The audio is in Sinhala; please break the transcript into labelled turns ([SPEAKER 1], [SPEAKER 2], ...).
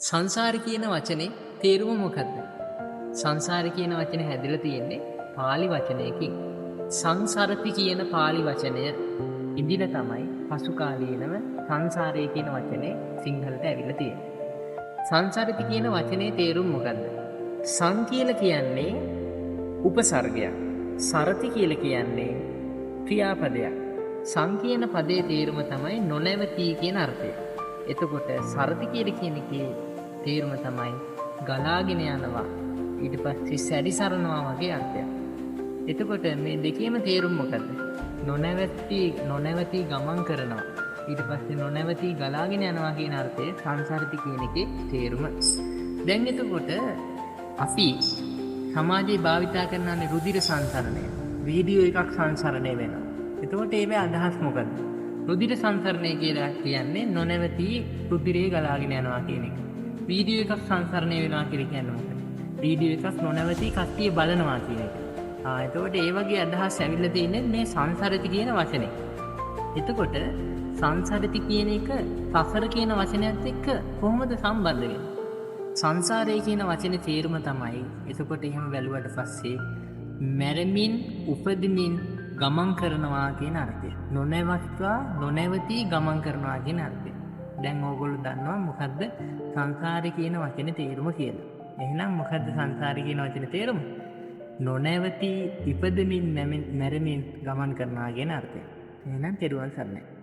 [SPEAKER 1] සංසාර කියන වචනේ තේරුම මොකක්ද? සංසාර කියන වචනේ හැදිලා තියෙන්නේ පාලි වචනයකින්. සංසරති කියන පාලි වචනය ඉදින තමයි පසු කාලීනව සංසාරය කියන වචනේ සිංහලට ඇවිල්ලා තියෙන්නේ. සංසරති කියන වචනේ තේරුම මොකක්ද? සං කියලා කියන්නේ උපසර්ගයක්. සරති කියලා කියන්නේ ක්‍රියාපදයක්. සං කියන පදේ තේරුම තමයි නොනැවතී කියන අර්ථය. එතකොට සරති කියලා කියන එකේ තේරුම තමයි ගලාගෙන යනවා. ඊට පස්සේ සැරිසරනවා වගේ අර්ථයක්. එතකොට මේ දෙකේම තේරුම මොකද්ද? නොනැවතී ගමන් කරනවා. ඊට පස්සේ නොනැවතී ගලාගෙන යනවා කියන අර්ථය සංසරති කියන එකේ තේරුම. දැන් එතකොට අපි සමාජයේ භාවිතා කරනනේ රුධිර සංසරණය. වීඩියෝ එකක් සංසරණය වෙනවා. එතකොට ඒවේ අදහස් මොකද්ද? රුධිර සංසරණය කියලා කියන්නේ නොනැවතී රුධිරය ගලාගෙන යනවා කියන එක. වීඩියෝ එකක් සංසරණය වෙනවා කියලා කියන්නේ මොකක්ද? වීඩියෝ එකක් නොනැවතී කට්ටිය බලනවා කියන එක. එතකොට ඒ වගේ අදහස් ඇවිල්ලා තියෙන්නේ මේ සංසරති කියන වචනේ. එතකොට සංසරති කියන එක සසර කියන වචනයත් එක්ක කොහොමද සම්බන්ධ වෙන්නේ? සංසාරය කියන වචනේ තේරුම තමයි එතකොට එහෙම බැලුවට පස්සේ මැරමින් උපදිමින් ගමන් කරනවා කියන අර්ථය. නොනැවතී ගමන් කරනවා කියන අර්ථය. දැන් ඕගොල්ලෝ දන්නවා මොකද්ද සංසාරය කියන වචනේ තේරුම කියලා. එහෙනම් මොකද්ද සංසාරය කියන වචනේ තේරුම? නොනැවතී ඉපදෙමින් මැරෙමින් ගමන් කරනවා කියන අර්ථය. එහෙනම් තෙරුවන් සරණයි.